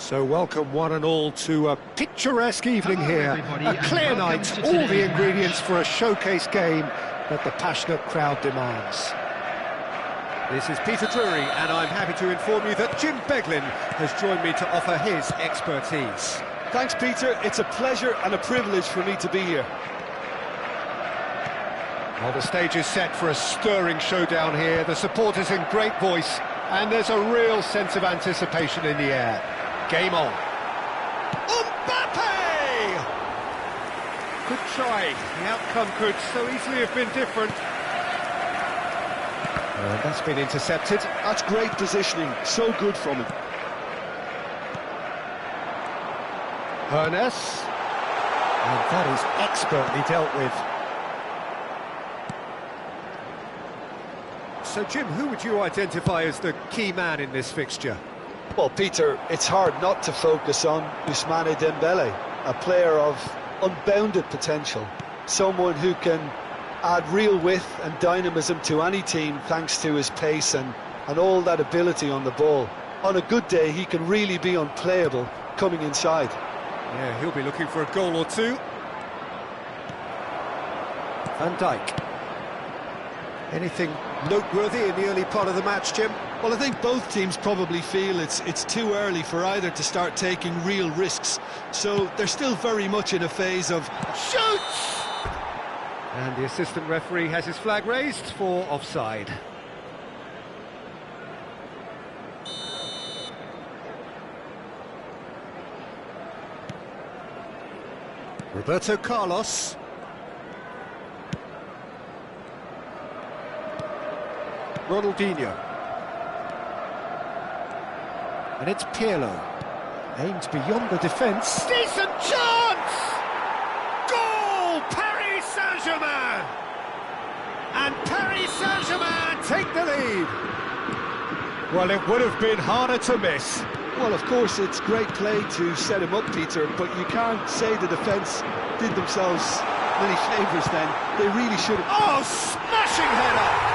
So welcome one and all to a picturesque evening here, a clear night, all the ingredients for a showcase game that the passionate crowd demands. This is Peter Drury, and I'm happy to inform you that Jim Beglin has joined me to offer his expertise. Thanks, Peter. It's a pleasure and a privilege for me to be here. Well, the stage is set for a stirring showdown here. The supporters in great voice, and there's a real sense of anticipation in the air. Game on. Mbappe! Good try. The outcome could so easily have been different. That's been intercepted. That's great positioning. So good from him. Ernest. And that is expertly dealt with. So, Jim, who would you identify as the key man in this fixture? Well, Peter, it's hard not to focus on Ousmane Dembele, a player of unbounded potential, someone who can add real width and dynamism to any team thanks to his pace and all that ability on the ball. On a good day, he can really be unplayable coming inside. Yeah, he'll be looking for a goal or two. Van Dijk. Anything noteworthy in the early part of the match, Jim? Well, I think both teams probably feel it's too early for either to start taking real risks. So they're still very much in a phase of shoots! And the assistant referee has his flag raised for offside. Roberto Carlos. Ronaldinho. And it's Pirlo. Aimed beyond the defence. Decent chance! Goal! Paris Saint-Germain! And Paris Saint-Germain take the lead. Well, it would have been harder to miss. Well, of course, it's great play to set him up, Peter, but you can't say the defence did themselves many favours then. They really should have... Oh, smashing header!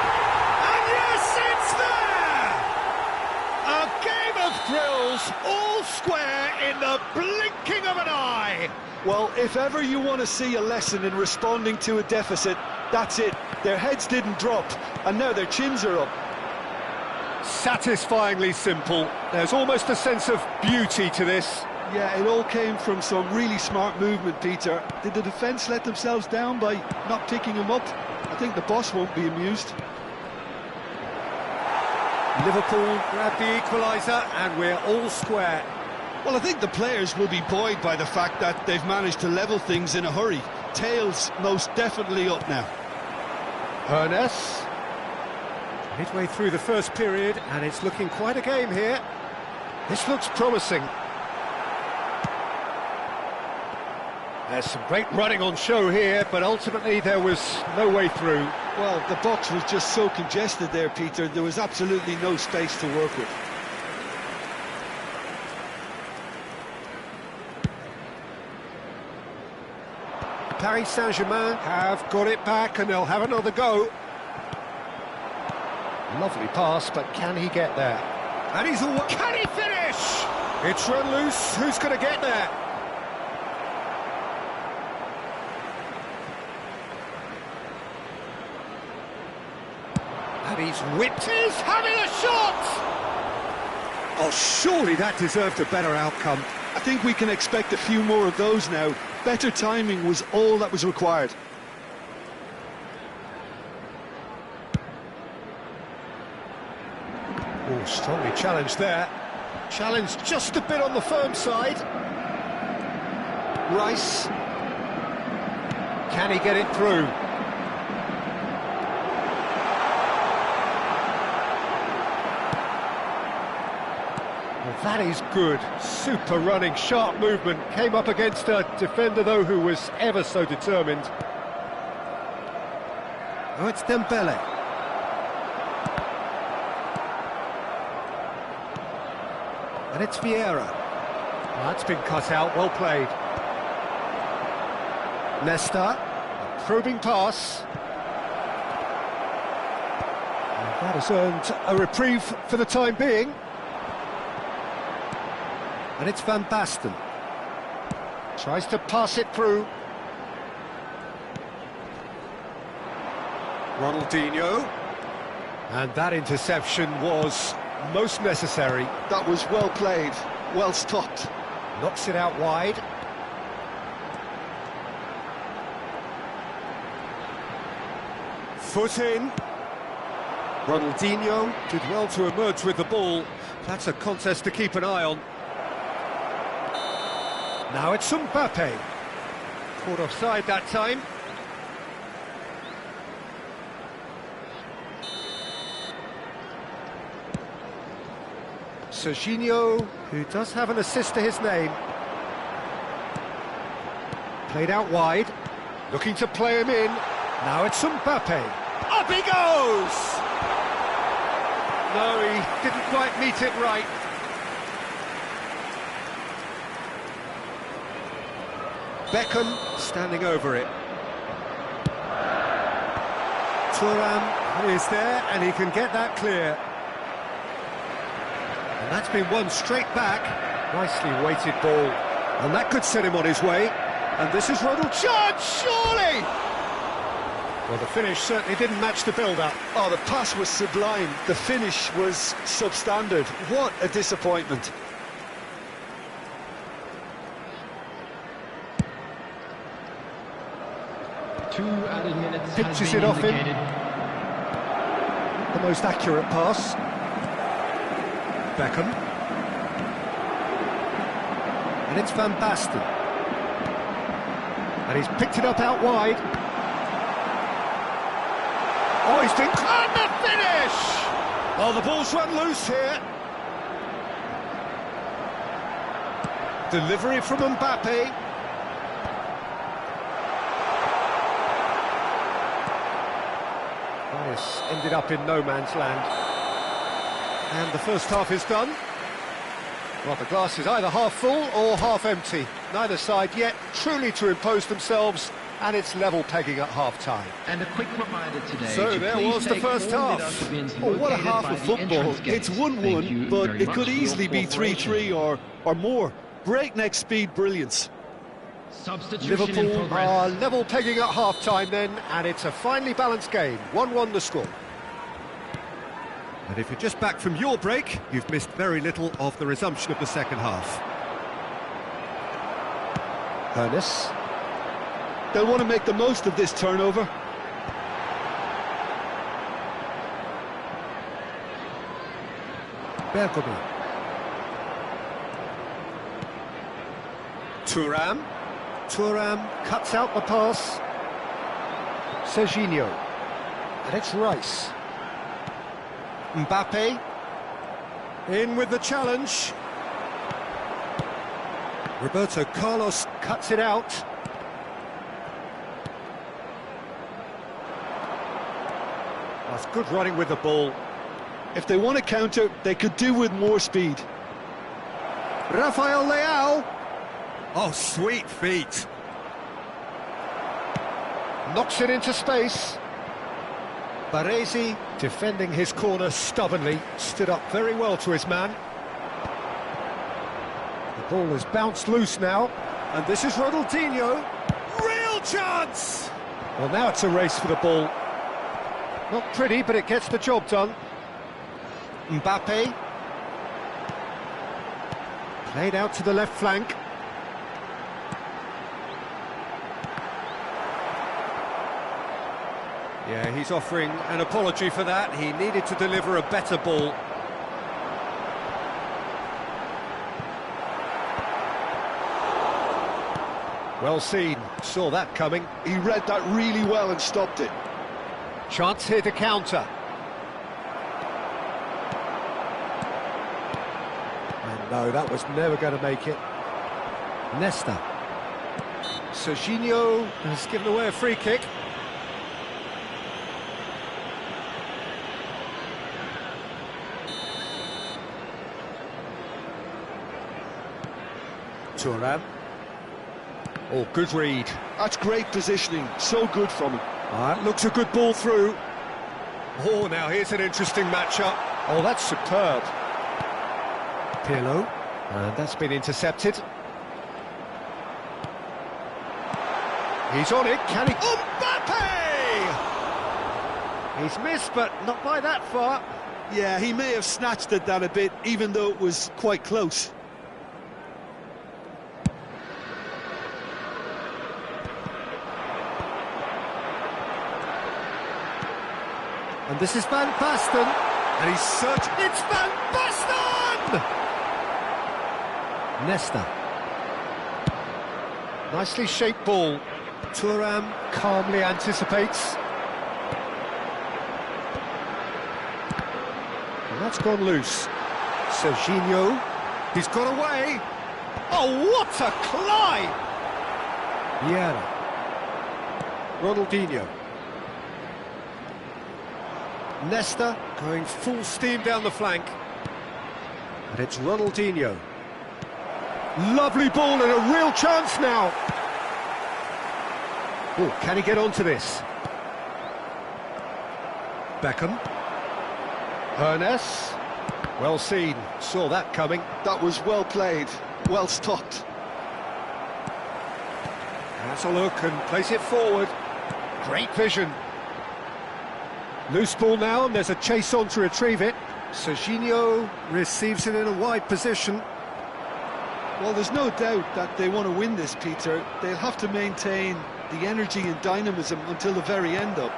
Thrills, all square in the blinking of an eye. Well, if ever you want to see a lesson in responding to a deficit, that's it. Their heads didn't drop, and now their chins are up. Satisfyingly simple. There's almost a sense of beauty to this. Yeah, it all came from some really smart movement, Peter. Did the defence let themselves down by not picking him up? I think the boss won't be amused. Liverpool grab the equaliser and we're all square. Well, I think the players will be buoyed by the fact that they've managed to level things in a hurry. Tails most definitely up now. Ernest. Midway through the first period and it's looking quite a game here. This looks promising. There's some great running on show here, but ultimately there was no way through. Well, the box was just so congested there, Peter. There was absolutely no space to work with. Paris Saint-Germain have got it back and they'll have another go. Lovely pass, but can he get there? And he's all... Can he finish? It's run loose. Who's going to get there? And he's whipped. He's having a shot! Oh, surely that deserved a better outcome. I think we can expect a few more of those now. Better timing was all that was required. Oh, strongly challenged there. Challenged just a bit on the firm side. Rice. Can he get it through? Well, that is good. Super running, sharp movement. Came up against a defender, though, who was ever so determined. Oh, it's Dembele. And it's Vieira. Well, that's been cut out, well played. Nesta, a probing pass. And that has earned a reprieve for the time being. And it's Van Basten. Tries to pass it through. Ronaldinho. And that interception was most necessary. That was well played, well stopped. Knocks it out wide. Foot in. Ronaldinho did well to emerge with the ball. That's a contest to keep an eye on. Now it's Mbappe. Caught offside that time. Serginho, who does have an assist to his name. Played out wide. Looking to play him in. Now it's Mbappe. Up he goes! No, he didn't quite meet it right. Beckham standing over it. Tran is there, and he can get that clear. And that's been won straight back. Nicely weighted ball. And that could set him on his way. And this is Ronald. Charge, surely! Well, the finish certainly didn't match the build-up. Oh, the pass was sublime. The finish was substandard. What a disappointment. Pitches it off him. The most accurate pass. Beckham. And it's Van Basten. And he's picked it up out wide. Oh, he's been... And the finish! Oh, the ball's run loose here. Delivery from Mbappe. This ended up in no man's land. And the first half is done. Well, the glass is either half full or half empty. Neither side yet truly to impose themselves, and it's level pegging at half-time. And a quick reminder today. So there was the first half. Oh, what a half of football. It's 1-1, but it could easily be 3-3 or more. Breakneck speed brilliance. Liverpool are level pegging at half-time then, and it's a finely balanced game. 1-1 the score. And if you're just back from your break, you've missed very little of the resumption of the second half. Ernest. They'll want to make the most of this turnover. Bergkamp. Thuram cuts out the pass. Serginho. And it's Rice. Mbappe. In with the challenge. Roberto Carlos cuts it out. That's good running with the ball. If they want to counter, they could do with more speed. Rafael Leao. Oh, sweet feet. Knocks it into space. Baresi, defending his corner stubbornly, stood up very well to his man. The ball has bounced loose now, and this is Ronaldinho. Real chance! Well, now it's a race for the ball. Not pretty, but it gets the job done. Mbappe. Played out to the left flank. Yeah, he's offering an apology for that. He needed to deliver a better ball. Well seen, saw that coming. He read that really well and stopped it. Chance here to counter. And no, that was never going to make it. Nesta. Serginho has given away a free kick. Thuram. Oh, good read. That's great positioning, so good from him. That looks a good ball through. Oh, now here's an interesting matchup. Oh, that's superb. Pirlo. And that's been intercepted. He's on it, can he... Mbappe! He's missed, but not by that far. Yeah, he may have snatched at that a bit, even though it was quite close. And this is Van Basten. And he's such... It's Van Basten! Nesta. Nicely shaped ball. Thuram calmly anticipates. And that's gone loose. Serginho. He's got away. Oh, what a climb! Vieira. Ronaldinho. Nesta going full steam down the flank. And it's Ronaldinho. Lovely ball and a real chance now. Oh, can he get onto this? Beckham. Ernest. Well seen, saw that coming. That was well played, well stopped. Has a look and plays it forward. Great vision. Loose ball now, and there's a chase on to retrieve it. Serginho receives it in a wide position. Well, there's no doubt that they want to win this, Peter. They'll have to maintain the energy and dynamism until the very end up.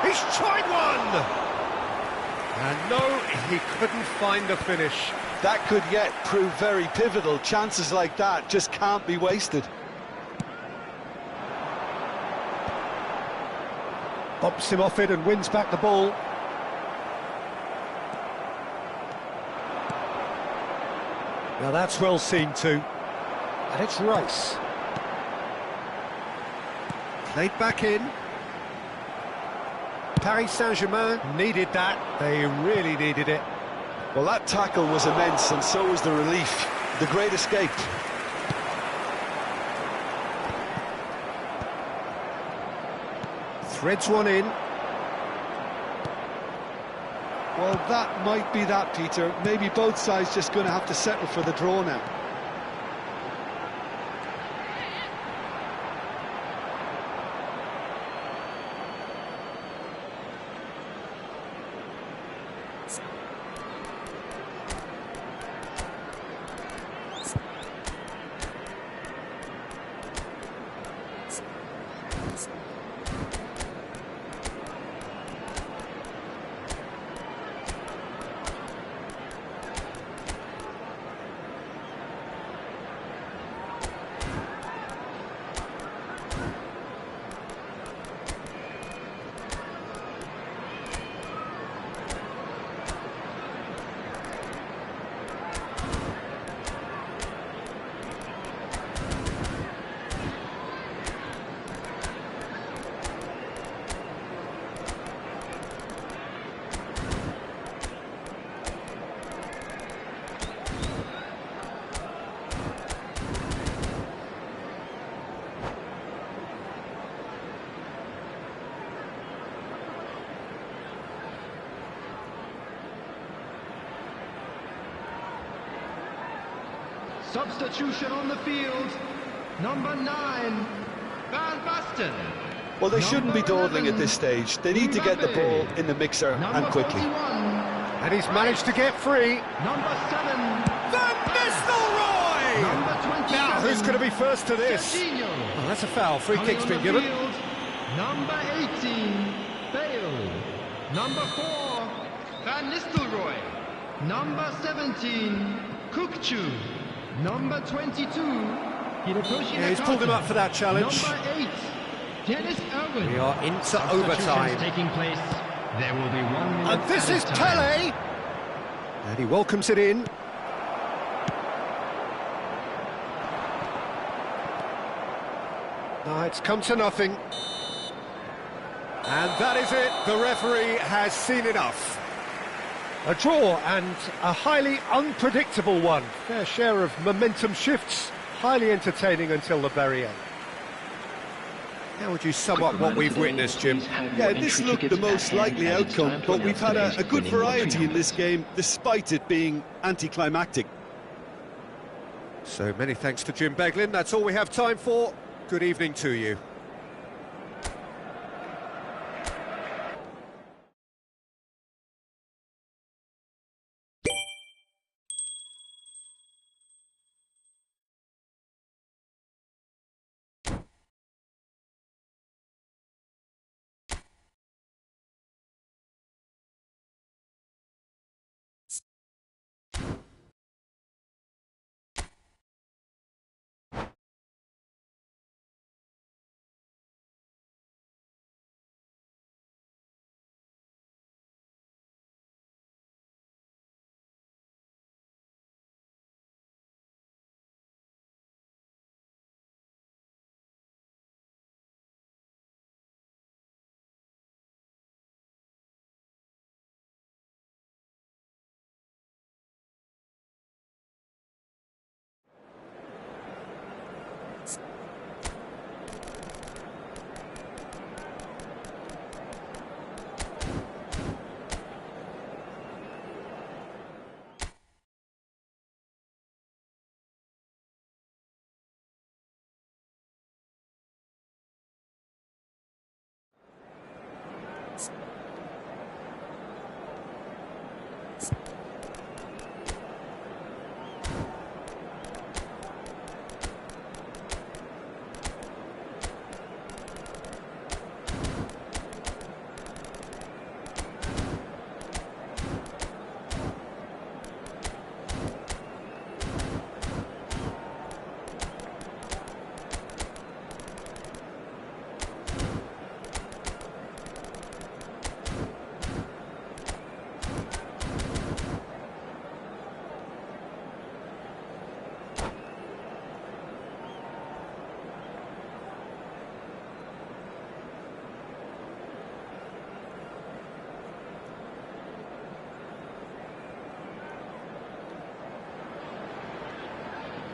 He's tried one! And no, he couldn't find the finish. That could yet prove very pivotal. Chances like that just can't be wasted. Bumps him off it and wins back the ball. Now that's well seen too. And it's Rice. Played back in. Paris Saint-Germain needed that. They really needed it. Well, that tackle was immense, and so was the relief. The great escape. Threads one in. Well, that might be that, Peter. Maybe both sides just going to have to settle for the draw now. Substitution on the field, number 9, Van Basten. Well, they shouldn't be dawdling at this stage. They need to get the ball in the mixer and quickly. 41, And he's managed to get free. number 7, Van Nistelrooy! number 27, Now, who's going to be first to this? Serginho. Oh, that's a foul. Free Coming kick's on been the given. field, number 18, Bale. Number 4, Van Nistelrooy. Number 17, Kukçu. Number 22, Yeah, he's pulled him up for that challenge. Number 8, Dennis Irwin. We are into Substitutions overtime. taking place. There will be 1 minute. And this is added time. Pele! And he welcomes it in. No, it's come to nothing. And that is it. The referee has seen enough. A draw, and a highly unpredictable one. Fair share of momentum shifts, highly entertaining until the very end. How would you sum up what we've witnessed, Jim? Yeah, this looked the most likely outcome, but we've had a good variety in this game, despite it being anticlimactic. So many thanks to Jim Beglin. That's all we have time for. Good evening to you.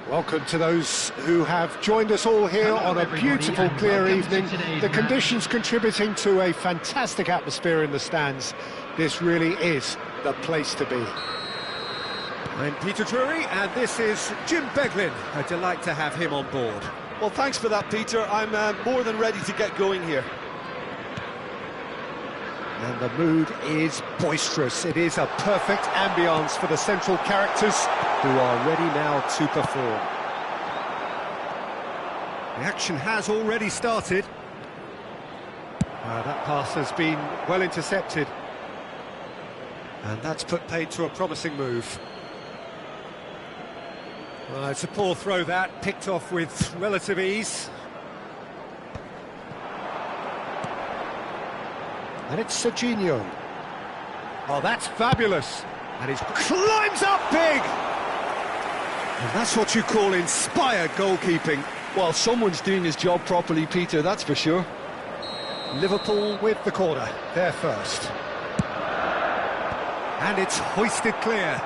Welcome to those who have joined us all here on a beautiful, clear evening. The conditions contributing to a fantastic atmosphere in the stands. This really is the place to be. I'm Peter Drury, and this is Jim Beglin. A delight to have him on board. Well, thanks for that, Peter. I'm more than ready to get going here. And the mood is boisterous. It is a perfect ambience for the central characters who are ready now to perform. The action has already started. That pass has been well intercepted. And that's put paid to a promising move. Well, it's a poor throw that, picked off with relative ease. And it's Serginho. Oh, that's fabulous. And he climbs up big! And that's what you call inspired goalkeeping. Well, someone's doing his job properly, Peter, that's for sure. Liverpool with the corner, there first. And it's hoisted clear.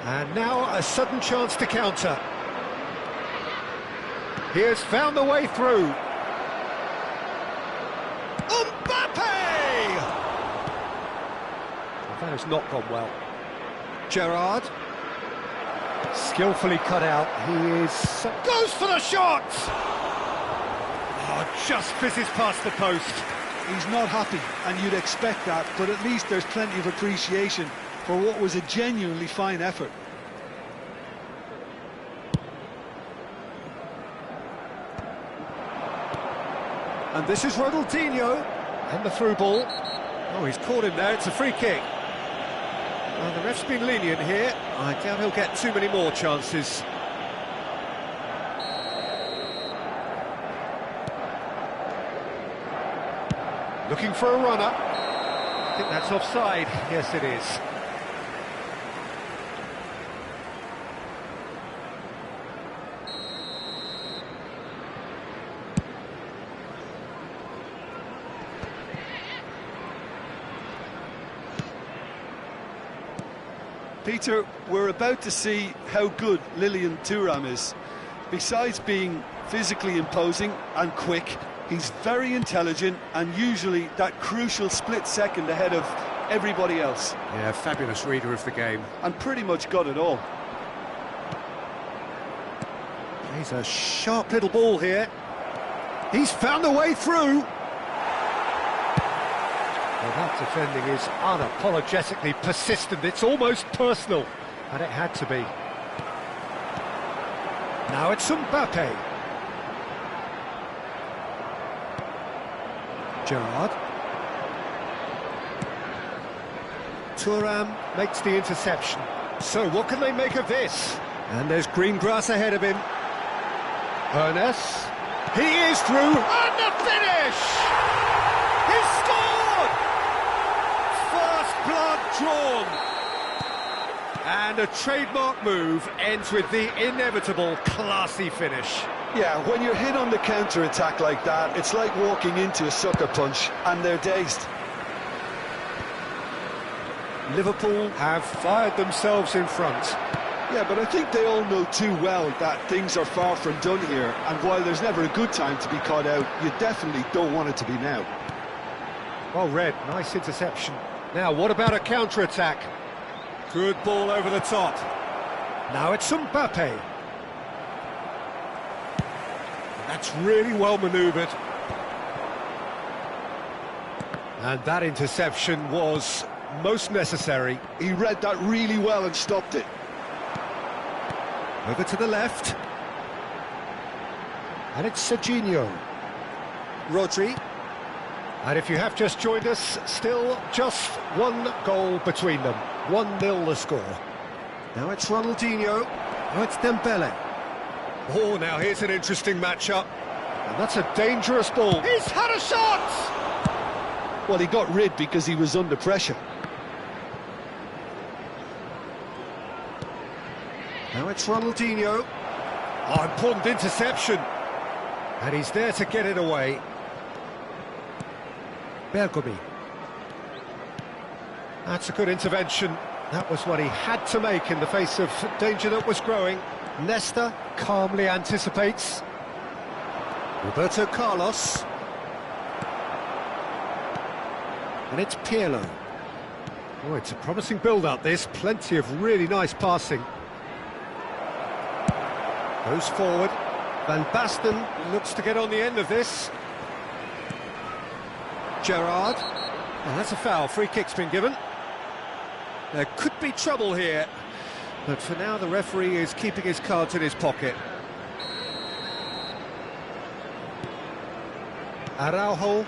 And now a sudden chance to counter. He has found the way through. That has not gone well. Gerrard, skillfully cut out. He goes for the shot! Oh, just fizzes past the post. He's not happy, and you'd expect that, but at least there's plenty of appreciation for what was a genuinely fine effort. And this is Ronaldinho, and the through ball. Oh, he's caught him there, it's a free kick. Well, the ref's been lenient here. I doubt he'll get too many more chances. Looking for a runner. I think that's offside. Yes, it is. Peter, we're about to see how good Lilian Thuram is. Besides being physically imposing and quick. He's very intelligent and usually that crucial split second ahead of everybody else. Yeah, fabulous reader of the game. And pretty much got it all. He's a sharp little ball here. He's found a way through. Well, that defending is unapologetically persistent. It's almost personal, and it had to be. Now it's Mbappe. Gerrard. Thuram makes the interception. So what can they make of this? And there's green grass ahead of him. Ernest. He is through, and the finish! He's scored! First blood drawn. And a trademark move ends with the inevitable classy finish. Yeah, when you're hit on the counter-attack like that, it's like walking into a sucker punch, and they're dazed. Liverpool have fired themselves in front. Yeah, but I think they all know too well that things are far from done here, and while there's never a good time to be caught out, you definitely don't want it to be now. Well read, nice interception. Now, what about a counter-attack? Good ball over the top. Now it's Mbappe. That's really well manoeuvred. And that interception was most necessary. He read that really well and stopped it. Over to the left. And it's Serginho. Rodri. And if you have just joined us, still just one goal between them. 1-0 the score. Now it's Ronaldinho. Now it's Dembele. Oh, now here's an interesting matchup. And that's a dangerous ball. He's had a shot! Well, he got rid because he was under pressure. Now it's Ronaldinho. Oh, important interception. And he's there to get it away. Bergomi. That's a good intervention. That was what he had to make in the face of danger that was growing. Nesta calmly anticipates. Roberto Carlos. And it's Pirlo. Oh, it's a promising build-up, this. Plenty of really nice passing. Goes forward. Van Basten looks to get on the end of this. Gerrard. And that's a foul. Free kick's been given. There could be trouble here. But for now, the referee is keeping his cards in his pocket. Araujo.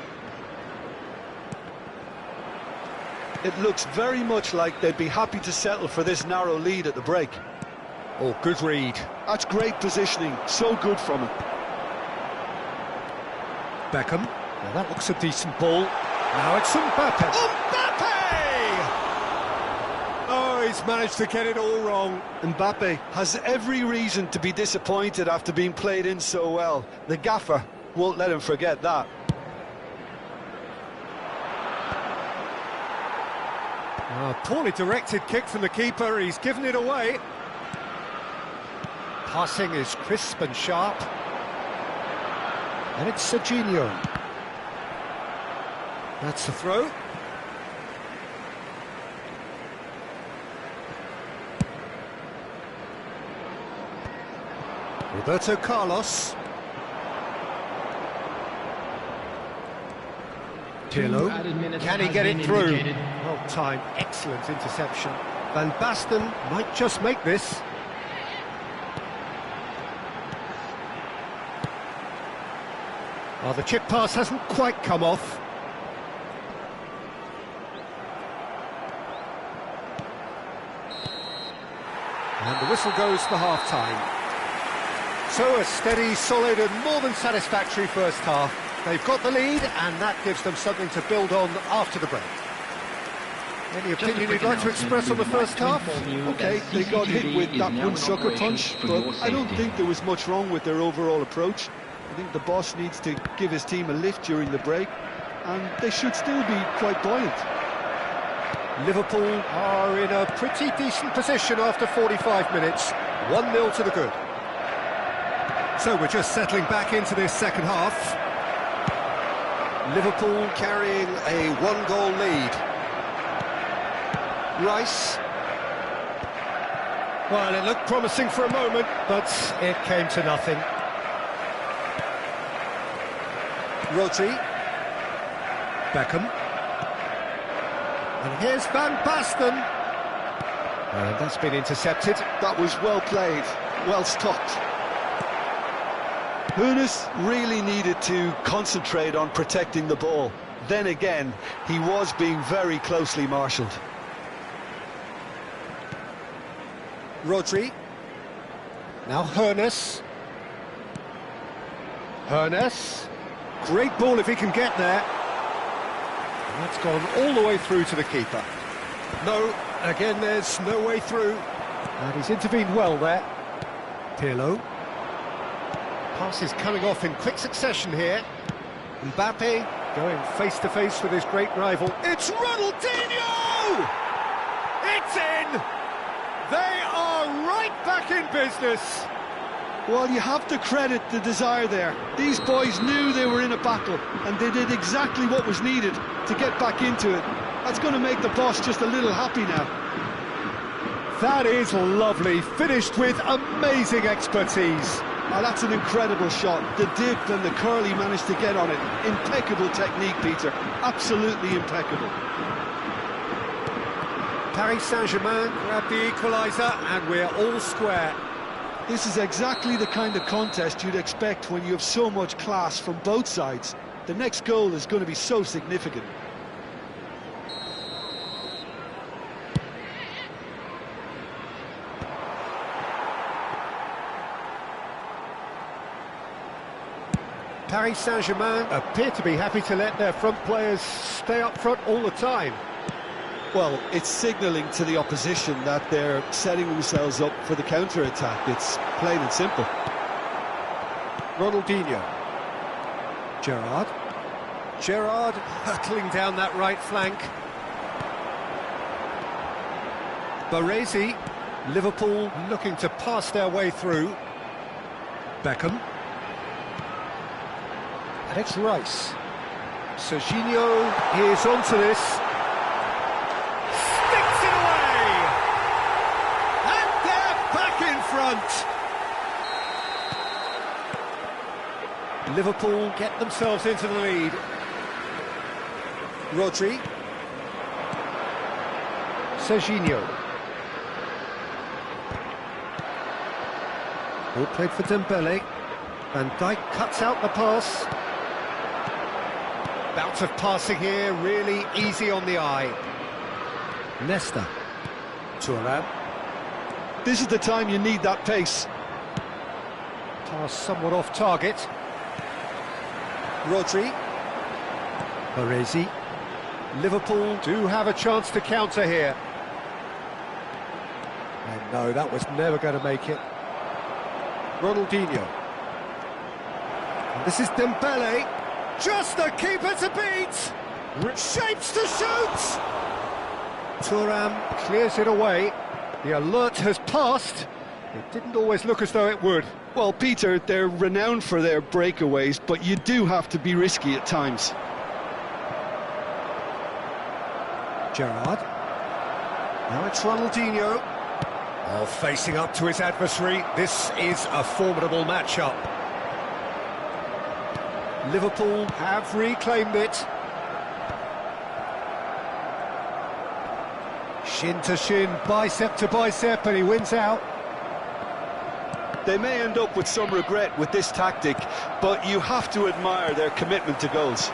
It looks very much like they'd be happy to settle for this narrow lead at the break. Oh, good read. That's great positioning, so good from him. Beckham. Now that looks a decent ball. Now it's Mbappe. Mbappe! Oh, he's managed to get it all wrong. Mbappe has every reason to be disappointed after being played in so well. The gaffer won't let him forget that. Poorly directed kick from the keeper. He's given it away. Passing is crisp and sharp. And it's Serginho. That's the throw. Roberto Carlos. Pirlo. Can he get it through? Well timed, excellent interception. Van Basten might just make this. Well, the chip pass hasn't quite come off. And the whistle goes for half-time. So a steady, solid and more than satisfactory first half. They've got the lead and that gives them something to build on after the break. Any opinion you'd like to express on the first half? Okay, they got hit with that one sucker punch, but I don't think there was much wrong with their overall approach. I think the boss needs to give his team a lift during the break, and they should still be quite buoyant. Liverpool are in a pretty decent position after 45 minutes. 1-0 to the good. So we're just settling back into this second half. Liverpool carrying a one-goal lead. Rice. Well, it looked promising for a moment, but it came to nothing. Rodri. Beckham. And here's Van Basten. And that's been intercepted. That was well played, well stopped. Hoeneß really needed to concentrate on protecting the ball. Then again, he was being very closely marshalled. Rodri. Now Hoeneß. Hoeneß. Great ball if he can get there. And that's gone all the way through to the keeper. No, again there's no way through. And he's intervened well there. Pirlo. Passes coming off in quick succession here. Mbappe going face-to-face with his great rival. It's Ronaldinho! It's in! They are right back in business. Well, you have to credit the desire there. These boys knew they were in a battle, and they did exactly what was needed to get back into it. That's going to make the boss just a little happy now. That is lovely, finished with amazing expertise. Oh, that's an incredible shot. The dip and the curl he managed to get on it. Impeccable technique, Peter. Absolutely impeccable. Paris Saint-Germain grab the equaliser, and we're all square. This is exactly the kind of contest you'd expect when you have so much class from both sides. The next goal is going to be so significant. Paris Saint-Germain appear to be happy to let their front players stay up front all the time. Well, it's signalling to the opposition that they're setting themselves up for the counter-attack. It's plain and simple. Ronaldinho. Gerrard. Gerrard hurtling down that right flank. Baresi. Liverpool looking to pass their way through. Beckham. And it's Rice. Serginho is onto this. Sticks it away! And they're back in front! Liverpool get themselves into the lead. Rodri. Serginho. All played for Dembele. Van Dijk cuts out the pass. Bout of passing here, really easy on the eye. Nesta. Tran. This is the time you need that pace. Pass somewhat off target. Rodri. Baresi. Liverpool do have a chance to counter here. And no, that was never going to make it. Ronaldinho. And this is Dembele. Just the keeper to beat! Shapes to shoot! Thuram clears it away. The alert has passed. It didn't always look as though it would. Well, Peter, they're renowned for their breakaways, but you do have to be risky at times. Gerrard. Now it's Ronaldinho. Oh, facing up to his adversary. This is a formidable matchup. Liverpool have reclaimed it. Shin to shin, bicep to bicep, and he wins out. They may end up with some regret with this tactic, but you have to admire their commitment to goals.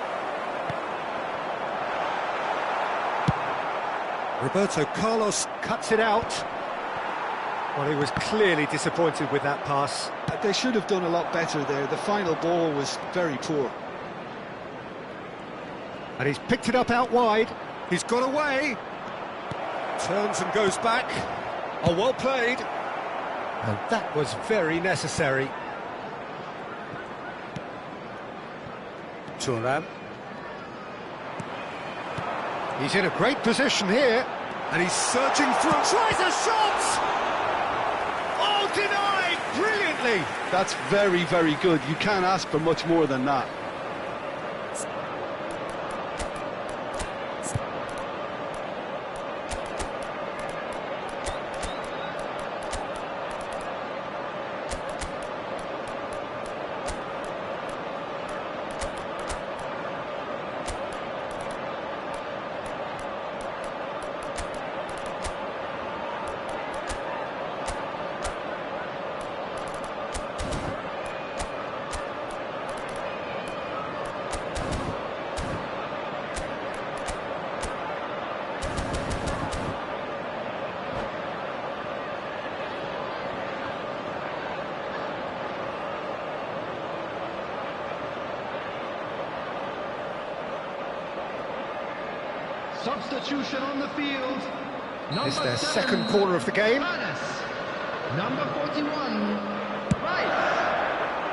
Roberto Carlos cuts it out. Well, he was clearly disappointed with that pass. They should have done a lot better there. The final ball was very poor. And he's picked it up out wide. He's got away. Turns and goes back. Oh, well played. And that was very necessary. Thuram. He's in a great position here. And he's searching through. Tries a shot! Oh, denied brilliantly. Absolutely. That's very, very good. You can't ask for much more than that. Substitution on the field. It's their second corner of the game. Number 41, Rice.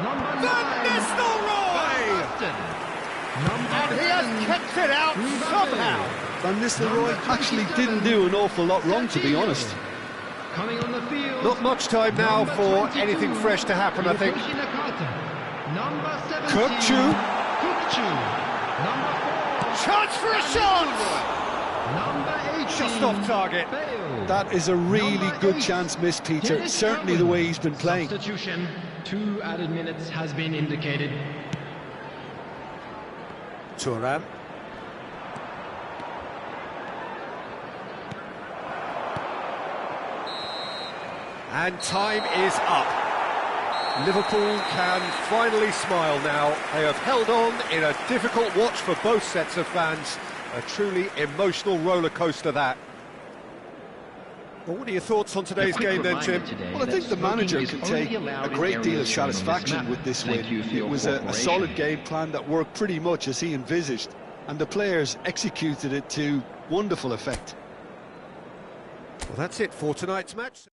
Number 9, Van Nistelrooy! And he has kept it out somehow. Van Nistelrooy actually didn't do an awful lot wrong, to be honest. Coming on the field. Not much time now for anything fresh to happen, I think. Number 17, Kukchu. Number 4, Chance for a shot! Number 18, Just off target. failed. That is a really Number good 8, chance missed, Peter. Dennis Certainly the Irwin. way he's been playing. Substitution. 2 added minutes has been indicated. Tran. And time is up. Liverpool can finally smile now. They have held on in a difficult watch for both sets of fans. A truly emotional roller coaster, that. Well, what are your thoughts on today's game then, Jim? Well, I think the manager can take a great deal of satisfaction with this win. It was a solid game plan that worked pretty much as he envisaged, and the players executed it to wonderful effect. Well, that's it for tonight's match.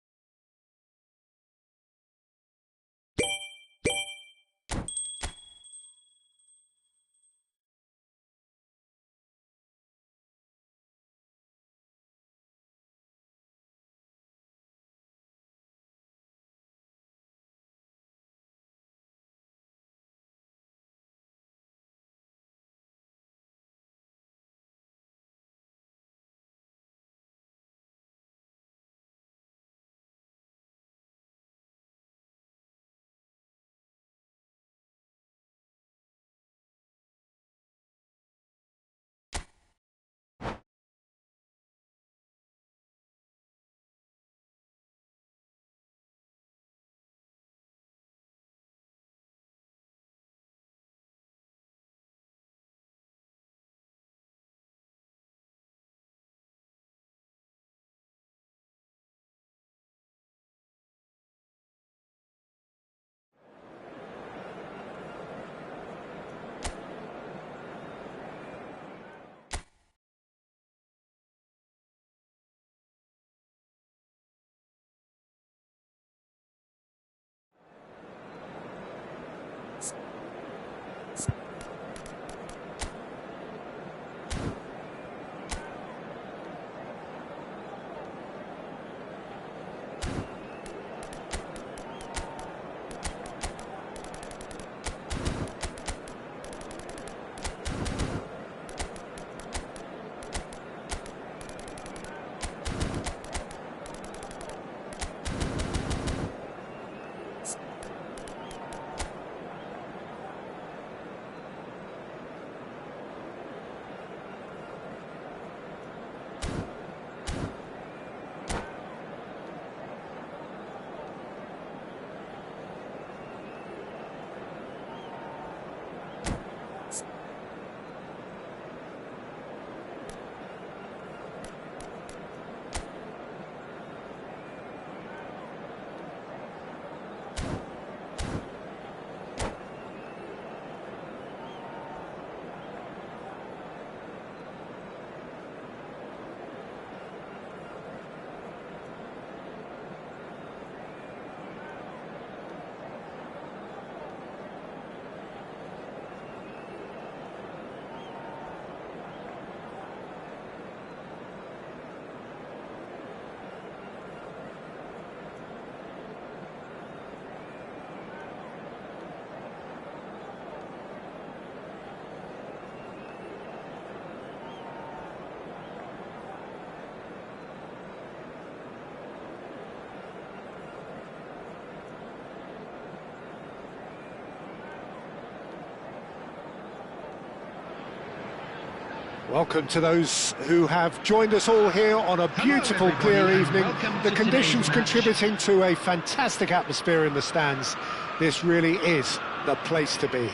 Welcome to those who have joined us all here on a beautiful, clear evening. The conditions contributing to a fantastic atmosphere in the stands. This really is the place to be.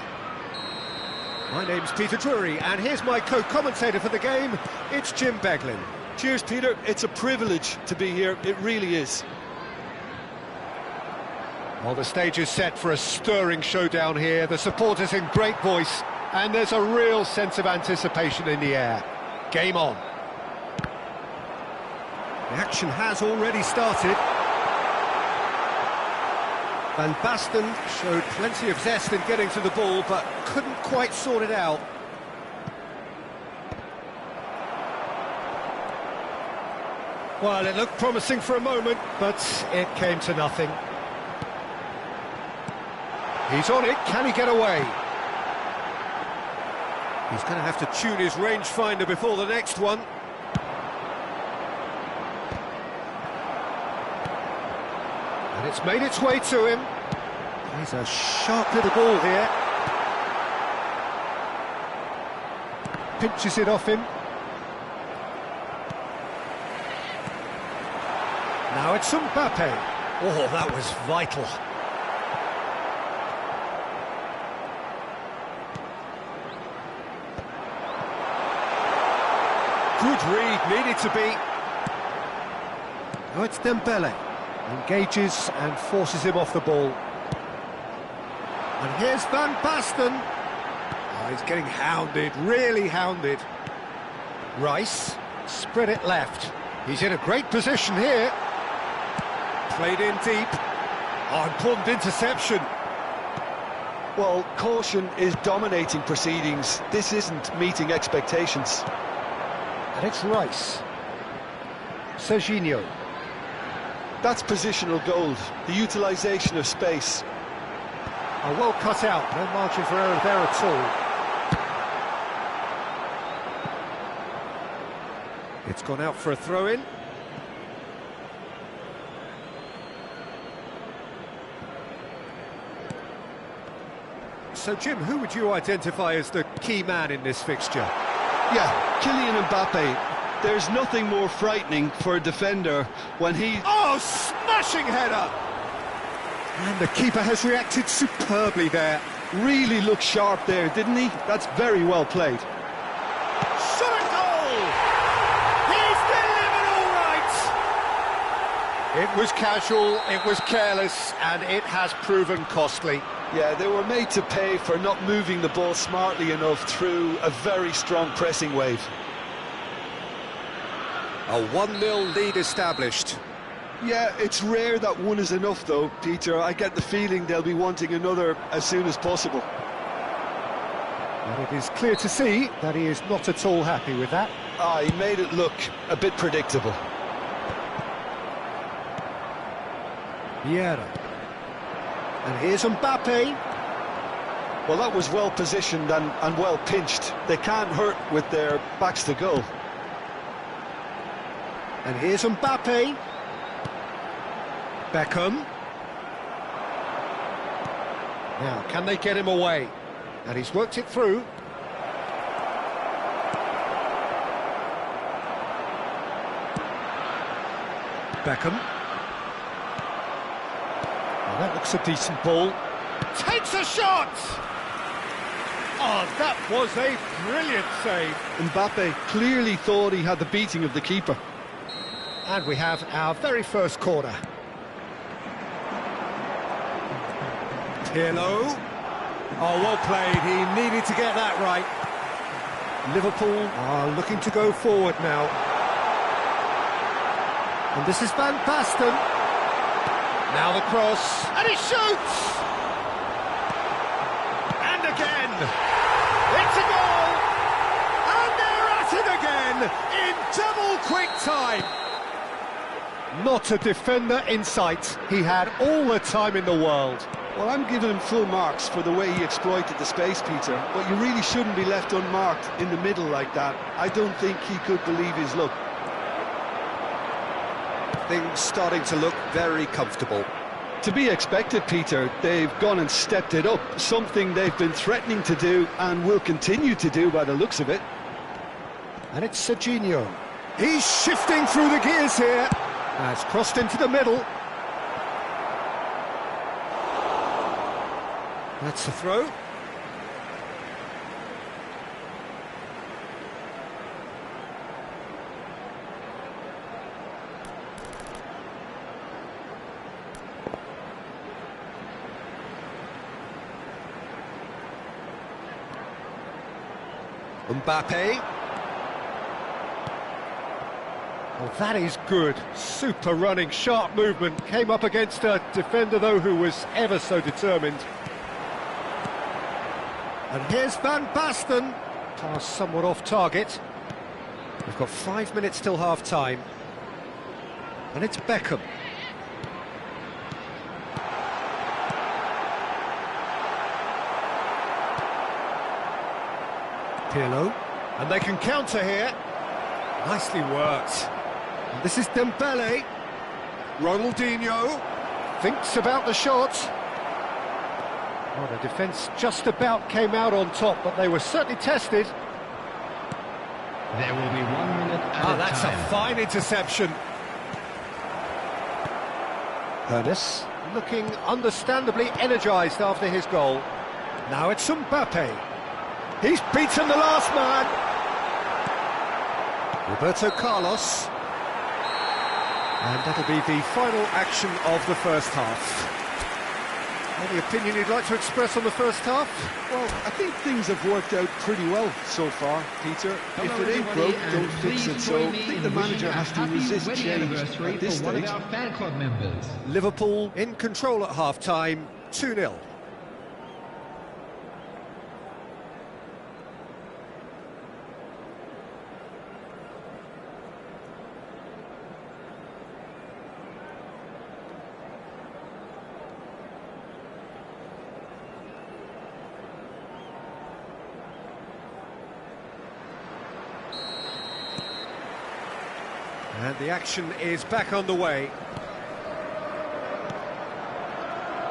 My name's Peter Drury, and here's my co-commentator for the game. It's Jim Beglin. Cheers, Peter. It's a privilege to be here. It really is. Well, the stage is set for a stirring showdown here. The supporters in great voice, and there's a real sense of anticipation in the air. Game on. The action has already started. Van Basten showed plenty of zest in getting to the ball, but couldn't quite sort it out. Well, it looked promising for a moment, but it came to nothing. He's on it, can he get away? He's going to have to tune his rangefinder before the next one. And it's made its way to him. He's a sharp little ball here. Pinches it off him. Now it's Mbappe. Oh, that was vital. Good read, needed to be. Now it's Dembele. Engages and forces him off the ball. And here's Van Basten. Oh, he's getting hounded, really hounded. Rice, spread it left. He's in a great position here. Played in deep. Oh, important interception. Well, caution is dominating proceedings. This isn't meeting expectations. And it's Rice. Serginho. That's positional gold, the utilisation of space. Oh, well cut out, no margin for error there at all. It's gone out for a throw-in. So, Jim, who would you identify as the key man in this fixture? Yeah, Kylian Mbappe. There's nothing more frightening for a defender when he... Oh, smashing header! And the keeper has reacted superbly there. Really looked sharp there, didn't he? That's very well played. Shot a goal! He's delivered all right! It was casual, it was careless, and it has proven costly. Yeah, they were made to pay for not moving the ball smartly enough through a very strong pressing wave. A 1-0 lead established. Yeah, it's rare that one is enough though, Peter. I get the feeling they'll be wanting another as soon as possible. And it is clear to see that he is not at all happy with that. He made it look a bit predictable. Vieira. And here's Mbappe. Well, that was well positioned and well pinched. They can't hurt with their backs to goal. And here's Mbappe. Beckham. Now, can they get him away? And he's worked it through. Beckham. Well, that looks a decent ball. Takes a shot! Oh, that was a brilliant save. Mbappe clearly thought he had the beating of the keeper. And we have our very first corner. Pirlo. Oh, well played. He needed to get that right. Liverpool are looking to go forward now. And this is Van Basten. Now the cross. And he shoots! And again. It's a goal! And they're at it again in double quick time. Not a defender in sight. He had all the time in the world. Well, I'm giving him full marks for the way he exploited the space, Peter. But you really shouldn't be left unmarked in the middle like that. I don't think he could believe his luck. Things starting to look very comfortable. To be expected, Peter. They've gone and stepped it up. Something they've been threatening to do and will continue to do by the looks of it. And it's Serginho. He's shifting through the gears here. Has crossed into the middle. That's the throw. Mbappe. Well, that is good. Super running, sharp movement. Came up against a defender, though, who was ever so determined. And here's Van Basten. Pass somewhat off target. We've got 5 minutes till half-time. And it's Beckham. Pirlo. And they can counter here. Nicely worked. And this is Dembele. Ronaldinho thinks about the shot. Well, the defence just about came out on top, but they were certainly tested. There will be 1 minute at That's a time. a fine interception. Ernest looking understandably energised after his goal. Now it's Mbappe. He's beaten the last man. Roberto Carlos. And that'll be the final action of the first half. Any opinion you'd like to express on the first half? Well, I think things have worked out pretty well so far, Peter. Hello, if it ain't everybody, broke, and don't fix please it. So join I me think in the wishing manager a has to happy resist wedding change anniversary at this for one stage. of our fan club members. Liverpool in control at half-time, 2-0. And the action is back on the way.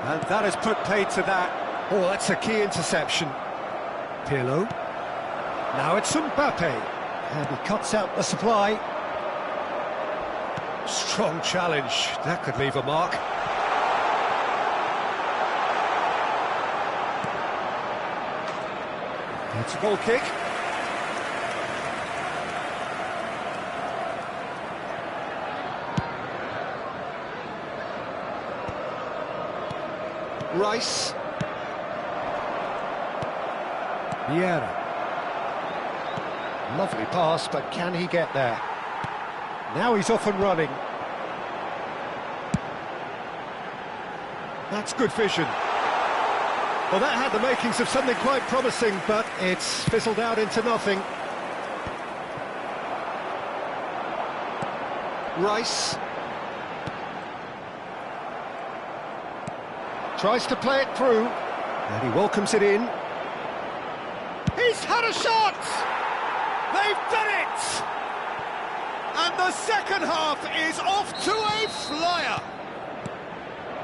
And that has put paid to that. Oh, that's a key interception. Pirlo. Now it's Mbappe. And he cuts out the supply. Strong challenge. That could leave a mark. It's a goal kick. Rice. Vieira. Lovely pass, but can he get there? Now he's off and running. That's good vision. Well, that had the makings of something quite promising, but it's fizzled out into nothing. Rice. Tries to play it through, and he welcomes it in. He's had a shot! They've done it! And the second half is off to a flyer!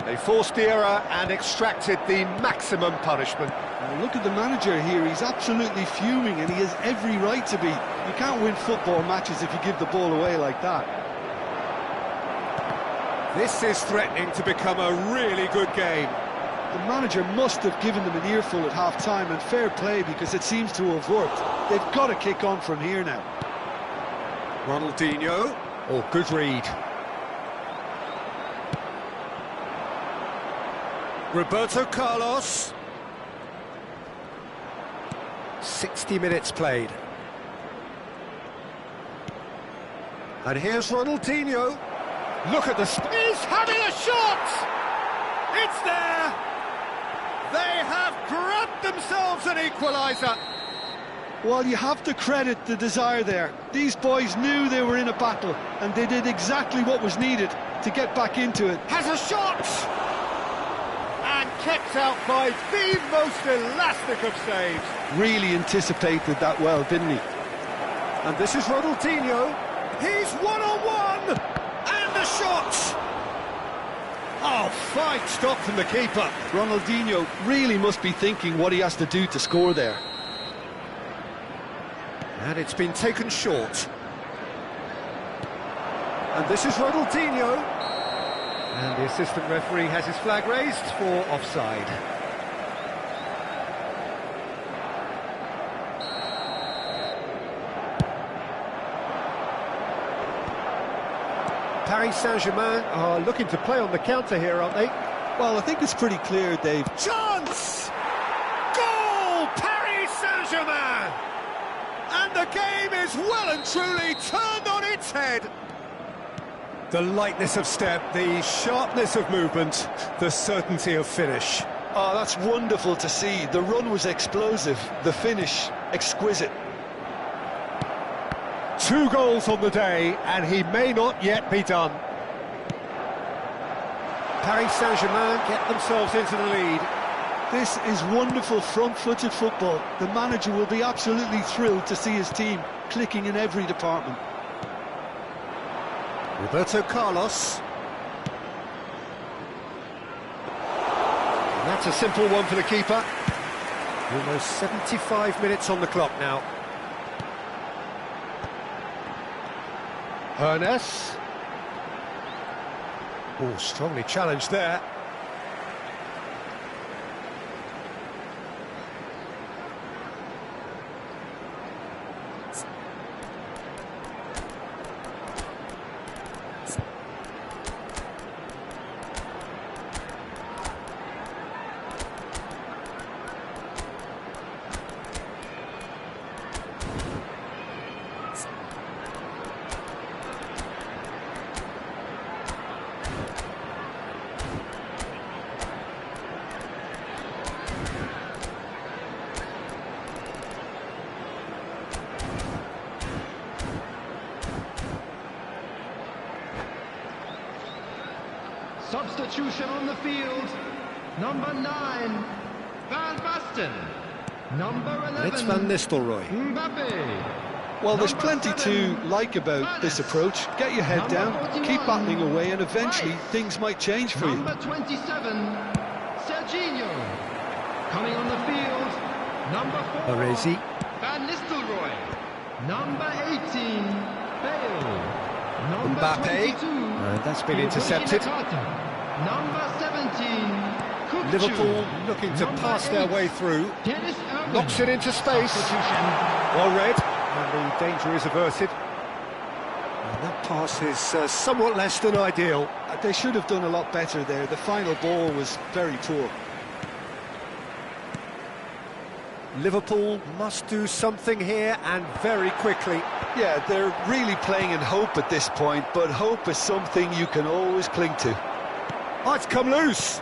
They forced the error and extracted the maximum punishment. Now look at the manager here, he's absolutely fuming and he has every right to be. You can't win football matches if you give the ball away like that. This is threatening to become a really good game. The manager must have given them an earful at half-time, and fair play because it seems to have worked. They've got to kick on from here now. Ronaldinho. Oh, good read. Roberto Carlos. 60 minutes played. And here's Ronaldinho. Look at the... He's having a shot! It's there! They have grabbed themselves an equaliser. Well, you have to credit the desire there. These boys knew they were in a battle, and they did exactly what was needed to get back into it. Has a shot! And kept out by the most elastic of saves. Really anticipated that well, didn't he? And this is Ronaldinho. He's one-on-one! And the shot! Oh, fine stop from the keeper. Ronaldinho really must be thinking what he has to do to score there. And it's been taken short. And this is Ronaldinho. And the assistant referee has his flag raised for offside. Paris Saint-Germain are looking to play on the counter here, aren't they? Well, I think it's pretty clear, Dave. Chance! Goal! Paris Saint-Germain! And the game is well and truly turned on its head. The lightness of step, the sharpness of movement, the certainty of finish. Oh, that's wonderful to see. The run was explosive, the finish exquisite. 2 goals on the day, and he may not yet be done. Paris Saint-Germain get themselves into the lead. This is wonderful front-footed football. The manager will be absolutely thrilled to see his team clicking in every department. Roberto Carlos. And that's a simple one for the keeper. Almost 75 minutes on the clock now. Ernest. Oh, strongly challenged there. Substitution on the field. Number 9, Van Basten. Number 11, It's Van Nistelrooy. Mbappe. Well, there's Number plenty 7, to like about this approach. Get your head down, keep battling away, and eventually things might change for you. Number 27, Serginho. Coming on the field, number 4, Baresi. Van Nistelrooy. Number 18, Bale. Number Mbappe. 22, That's been intercepted. Number 17, Kukçu. Liverpool looking to Number pass their 8, way through. Dennis Irwin. Knocks it into space. Substitution. Well read, and the danger is averted. And that pass is somewhat less than ideal. They should have done a lot better there. The final ball was very poor. Liverpool must do something here, and very quickly. Yeah, they're really playing in hope at this point, but hope is something you can always cling to. Oh, it's come loose.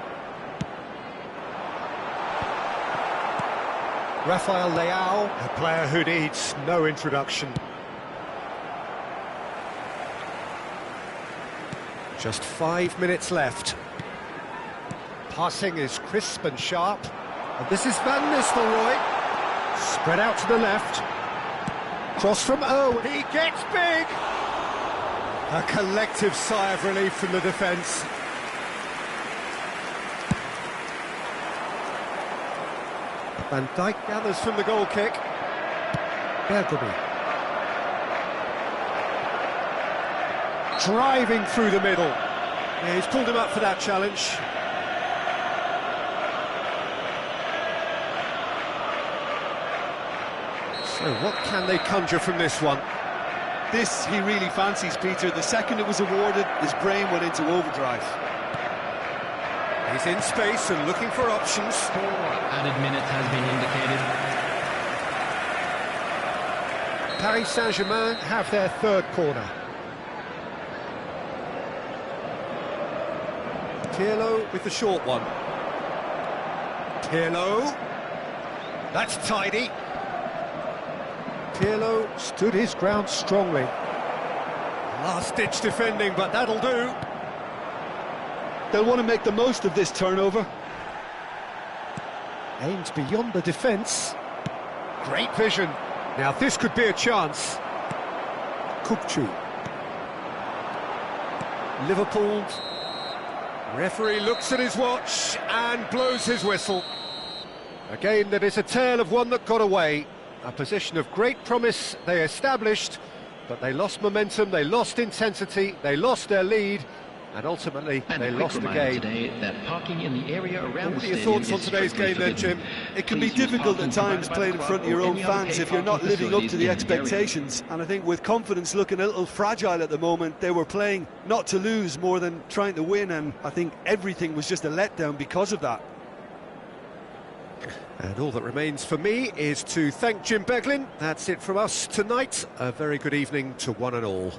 Rafael Leao, a player who needs no introduction. Just 5 minutes left. Passing is crisp and sharp. And this is Van Nistelrooy. Spread out to the left. Cross from Irwin. He gets big. A collective sigh of relief from the defence. Van Dijk gathers from the goal kick. Bergamy. Driving through the middle. Yeah, he's pulled him up for that challenge. So what can they conjure from this one? This he really fancies, Peter. The second it was awarded, his brain went into overdrive. He's in space and looking for options. 4 added minutes has been indicated. Paris Saint-Germain have their third corner. Pirlo with the short one. Pirlo. That's tidy. Pirlo stood his ground strongly. Last-ditch defending, but that'll do. They'll want to make the most of this turnover. Aims beyond the defence. Great vision. Now this could be a chance. Kukçu. Liverpool. Referee looks at his watch and blows his whistle. Again, that is a tale of one that got away. A position of great promise they established, but they lost momentum, they lost intensity, they lost their lead, and ultimately they lost the game. Today that parking in the area around What the are your stadium thoughts on is today's strictly game then, Jim? forbidden. It can be Please use difficult parking at times provided by playing the in club front of your or own any other fans paid if you're not parking living up to facilities the in the area. expectations. And I think with confidence looking a little fragile at the moment, they were playing not to lose more than trying to win, and I think everything was just a letdown because of that. And all that remains for me is to thank Jim Beglin. That's it from us tonight. A very good evening to one and all.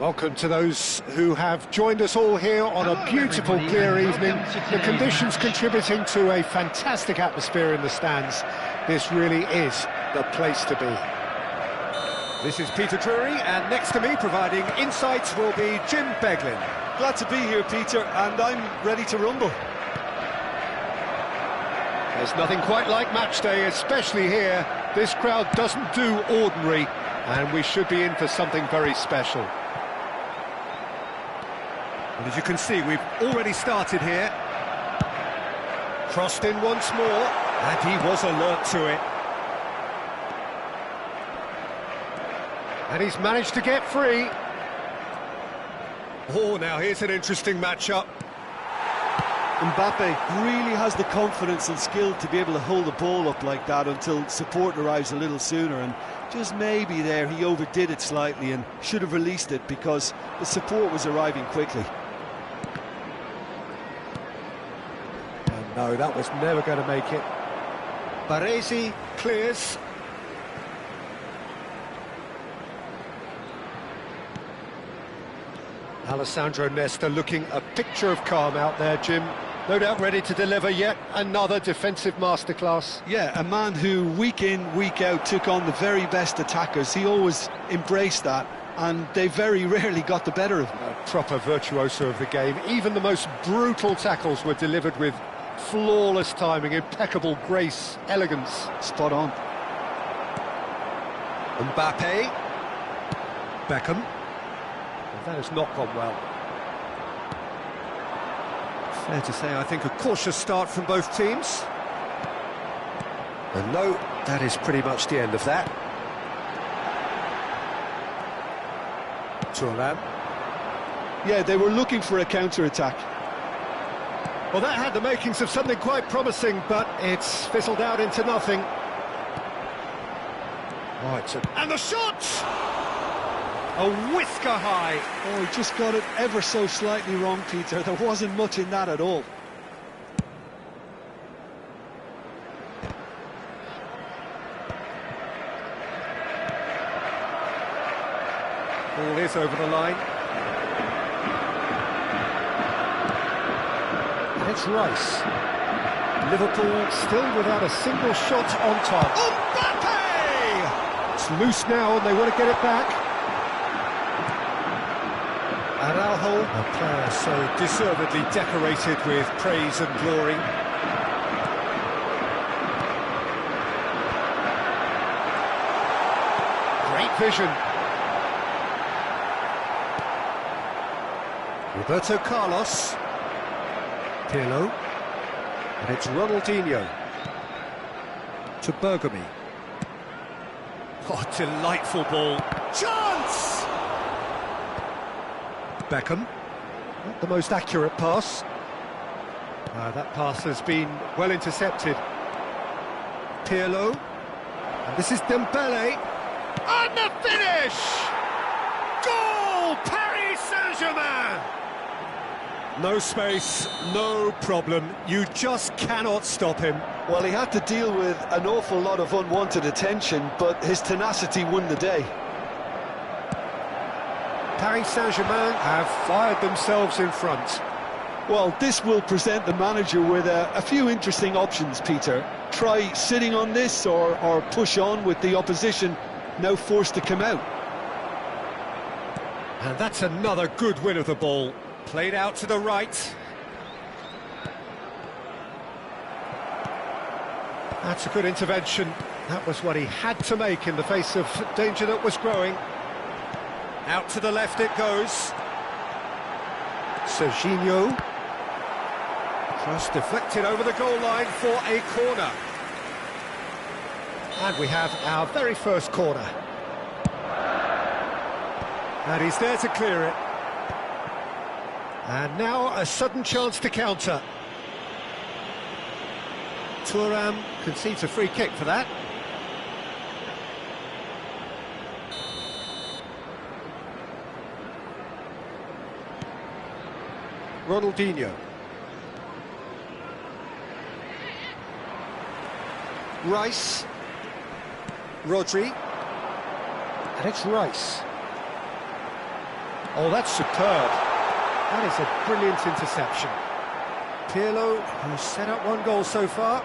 Welcome to those who have joined us all here on a beautiful, clear evening. The conditions contributing to a fantastic atmosphere in the stands. This really is the place to be. This is Peter Drury, and next to me, providing insights, will be Jim Beglin. Glad to be here, Peter, and I'm ready to rumble. There's nothing quite like match day, especially here. This crowd doesn't do ordinary, and we should be in for something very special. And as you can see, we've already started here. Crossed in once more, and he was alert to it. And he's managed to get free. Oh, now here's an interesting matchup. Mbappe really has the confidence and skill to be able to hold the ball up like that until support arrives a little sooner, and just maybe there he overdid it slightly and should have released it because the support was arriving quickly. And no, that was never going to make it. Baresi clears. Alessandro Nesta looking a picture of calm out there, Jim. No doubt ready to deliver yet another defensive masterclass. Yeah, a man who week in, week out took on the very best attackers. He always embraced that, and they very rarely got the better of him. A proper virtuoso of the game. Even the most brutal tackles were delivered with flawless timing, impeccable grace, elegance. Spot on. Mbappe. Beckham. Well, that has not gone well. Fair to say, I think, a cautious start from both teams. And no, that is pretty much the end of that. Tran. Yeah, they were looking for a counter-attack. Well, that had the makings of something quite promising, but it's fizzled out into nothing. Right, and the shot! A whisker high. Oh, he just got it ever so slightly wrong, Peter. There wasn't much in that at all. Ball is over the line. And it's Rice. Liverpool still without a single shot on target. Mbappe! It's loose now and they want to get it back. Araujo, a player so deservedly decorated with praise and glory. Great vision. Roberto Carlos. Pirlo. And it's Ronaldinho. To Bergamy. Oh, delightful ball. Chance! Beckham. Not the most accurate pass. That pass has been well intercepted. Pirlo. And this is Dembele. And the finish! Goal! Paris Saint-Germain! No space, no problem. You just cannot stop him. Well, he had to deal with an awful lot of unwanted attention, but his tenacity won the day. Paris Saint-Germain have fired themselves in front. Well, this will present the manager with a few interesting options, Peter. Try sitting on this or push on with the opposition now forced to come out. And that's another good win of the ball. Played out to the right. That's a good intervention. That was what he had to make in the face of danger that was growing. Out to the left it goes. Serginho. Cross deflected over the goal line for a corner. And we have our very first corner. And he's there to clear it. And now a sudden chance to counter. Thuram concedes a free kick for that. Ronaldinho. Rice. Rodri. And it's Rice. Oh, that's superb. That is a brilliant interception. Pirlo, who's set up one goal so far.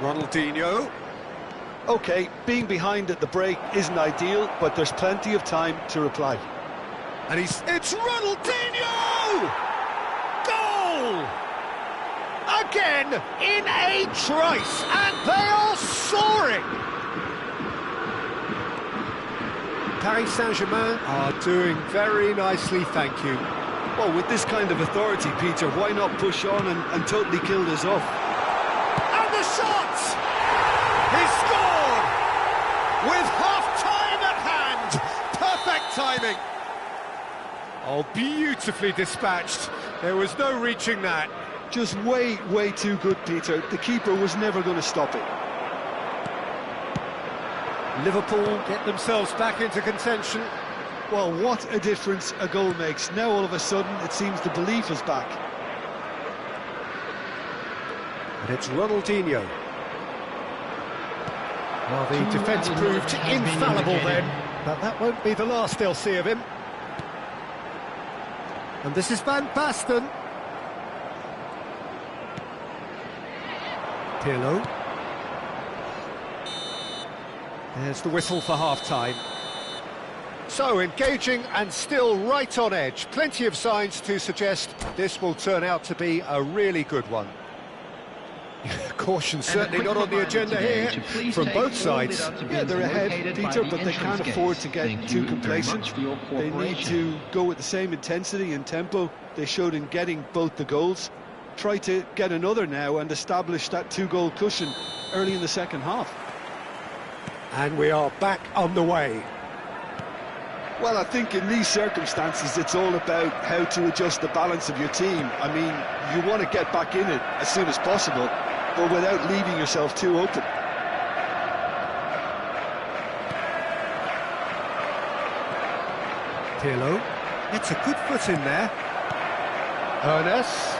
Ronaldinho. OK, being behind at the break isn't ideal, but there's plenty of time to reply. And it's Ronaldinho! Goal! Again, in a trice, and they are soaring! Paris Saint-Germain are doing very nicely, thank you. Well, with this kind of authority, Peter, why not push on and totally kill this off? And the shot! He scored! With half-time at hand! Perfect timing! Oh, beautifully dispatched. There was no reaching that. Just way, way too good, Peter. The keeper was never going to stop it. Liverpool get themselves back into contention. Well, what a difference a goal makes. Now, all of a sudden, it seems the belief is back. And it's Ronaldinho. Well, the defence proved infallible then, but that won't be the last they'll see of him. And this is Van Basten. Pirlo. There's the whistle for half-time. So, engaging and still right on edge. Plenty of signs to suggest this will turn out to be a really good one. Caution certainly not on the agenda here from both sides. Yeah, they're ahead, Peter, but they can't afford to get too complacent. They need to go with the same intensity and tempo they showed in getting both the goals. Try to get another now and establish that two-goal cushion early in the second half. And we are back on the way. Well, I think in these circumstances it's all about how to adjust the balance of your team. I mean, you want to get back in it as soon as possible, but without leaving yourself too open. Pirlo gets a good foot in there. Ernest.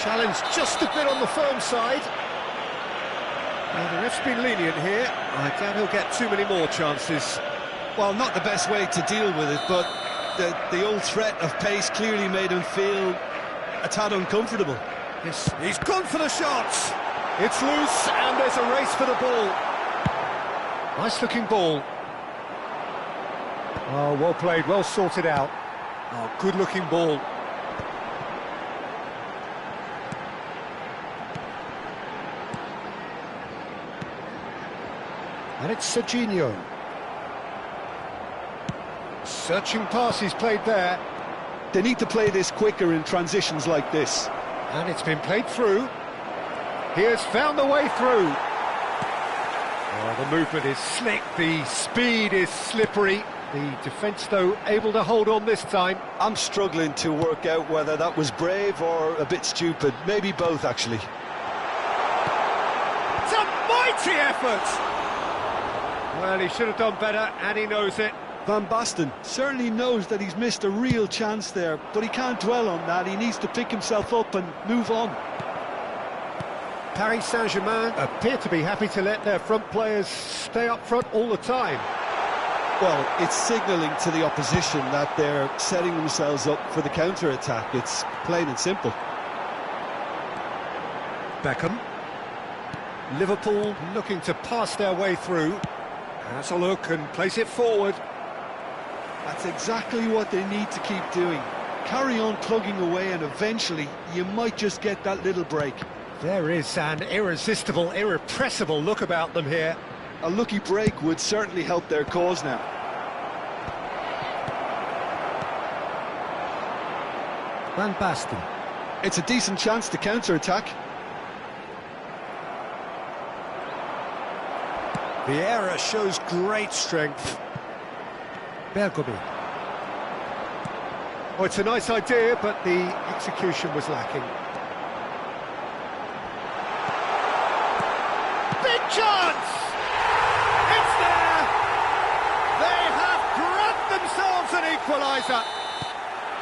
Challenge just a bit on the firm side. Well, the ref's been lenient here. I doubt he'll get too many more chances. Well, not the best way to deal with it, but the old threat of pace clearly made him feel a tad uncomfortable. Yes, he's gone for the shots. It's loose, and there's a race for the ball. Nice-looking ball. Oh, well played, well sorted out. Oh, good-looking ball. And it's Serginho. Searching pass he's played there. They need to play this quicker in transitions like this. And it's been played through. He has found the way through. Oh, the movement is slick, the speed is slippery. The defence, though, able to hold on this time. I'm struggling to work out whether that was brave or a bit stupid. Maybe both, actually. It's a mighty effort! Well, he should have done better, and he knows it. Van Basten certainly knows that he's missed a real chance there, but he can't dwell on that. He needs to pick himself up and move on. Paris Saint-Germain appear to be happy to let their front players stay up front all the time. Well, it's signalling to the opposition that they're setting themselves up for the counter-attack. It's plain and simple. Beckham. Liverpool looking to pass their way through. Has a look and place it forward. That's exactly what they need to keep doing. Carry on plugging away, and eventually you might just get that little break. There is an irresistible, irrepressible look about them here. A lucky break would certainly help their cause now. Van Basten. It's a decent chance to counter-attack. Vieira shows great strength. Bergomi. Oh, it's a nice idea, but the execution was lacking. Big chance! It's there! They have grabbed themselves an equaliser.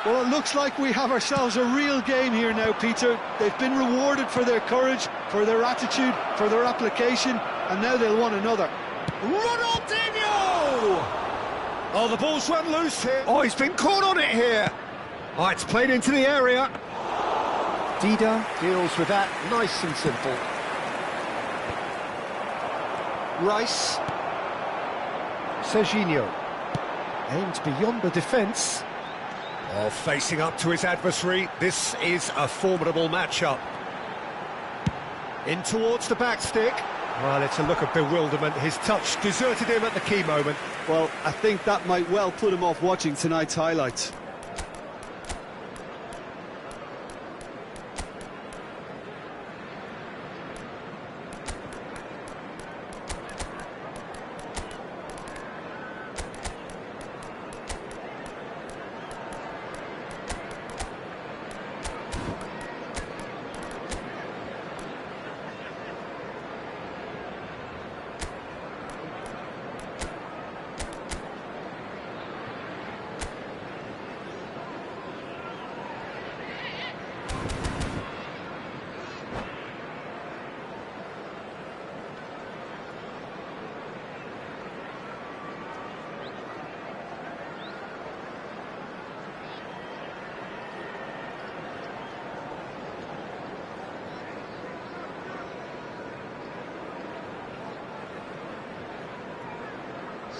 Well, it looks like we have ourselves a real game here now, Peter. They've been rewarded for their courage, for their attitude, for their application, and now they'll want another. Ronaldinho! Oh, the ball's run loose here. Oh, he's been caught on it here. Oh, it's played into the area. Dida deals with that nice and simple. Rice. Serginho. Aimed beyond the defence. Oh, facing up to his adversary. This is a formidable matchup. In towards the back stick. Well, it's a look of bewilderment. His touch deserted him at the key moment. Well, I think that might well put him off watching tonight's highlights.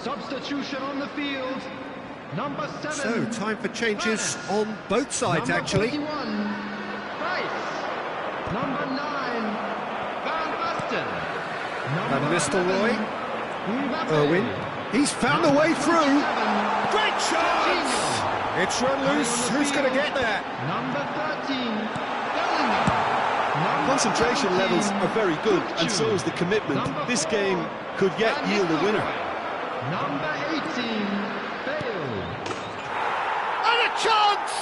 Substitution on the field. Number 7. So, time for changes on both sides, Number actually. 41, Price. Number 9, Van Basten. Van Number Nistelrooy. 11, Mbappe. Irwin. He's found a way through. 27, Great chance! It's run loose. Who's going to get there? Number 13, Bellingham. Number Concentration 14, levels are very good, and so Jude. is the commitment. Number This 4, game could yet Van yield a winner. Nistelrooy. Number 18, Bale. And a chance!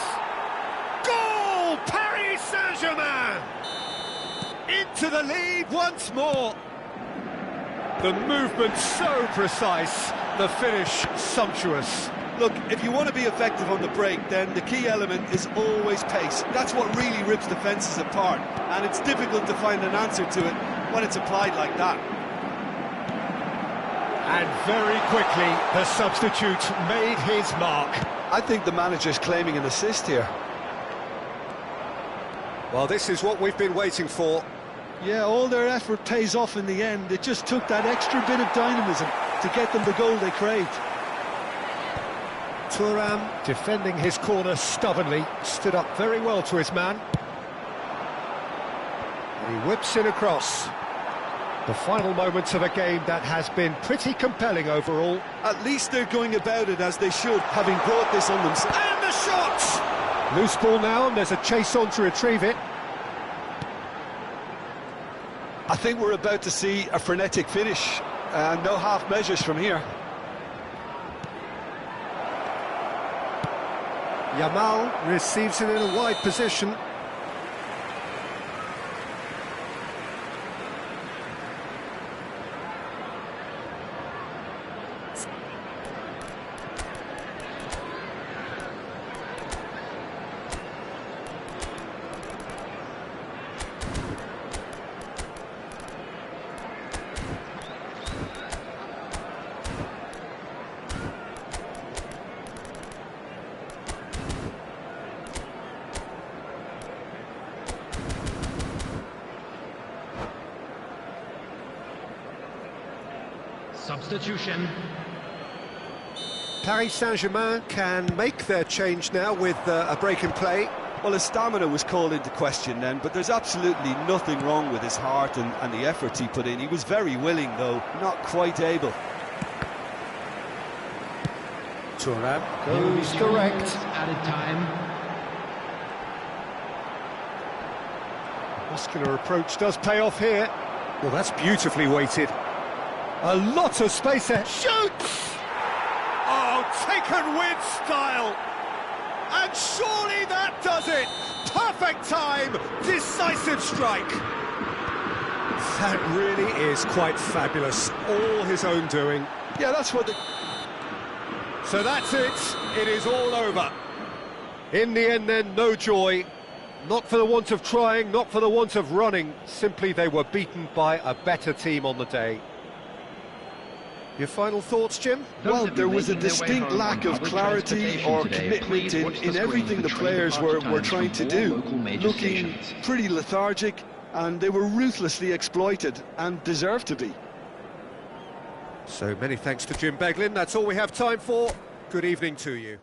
Goal! Paris Saint-Germain! Into the lead once more. The movement so precise, the finish sumptuous. Look, if you want to be effective on the break, then the key element is always pace. That's what really rips defences apart, and it's difficult to find an answer to it when it's applied like that. And very quickly, the substitute made his mark. I think the manager's claiming an assist here. Well, this is what we've been waiting for. Yeah, all their effort pays off in the end. It just took that extra bit of dynamism to get them the goal they craved. Thuram, defending his corner stubbornly, stood up very well to his man. And he whips in across. The final moments of a game that has been pretty compelling overall. At least they're going about it as they should, having brought this on themselves. And the shot! Loose ball now, and there's a chase on to retrieve it. I think we're about to see a frenetic finish, and no half measures from here. Yamal receives it in a wide position. Substitution. Paris Saint-Germain can make their change now with a break in play. Well, his stamina was called into question then, but there's absolutely nothing wrong with his heart and the efforts he put in. He was very willing, though, not quite able. Thuram goes direct. Added time. Muscular approach does pay off here. Well, that's beautifully weighted. A lot of space there. Shoots! Oh, taken with style. And surely that does it. Perfect time, decisive strike. That really is quite fabulous. All his own doing. Yeah, that's what the... So that's it. It is all over. In the end then, no joy. Not for the want of trying, not for the want of running. Simply they were beaten by a better team on the day. Your final thoughts, Jim? Well, there was a distinct lack of clarity or commitment in everything the players were trying to do. Looking pretty lethargic, and they were ruthlessly exploited and deserved to be. So many thanks to Jim Beglin. That's all we have time for. Good evening to you.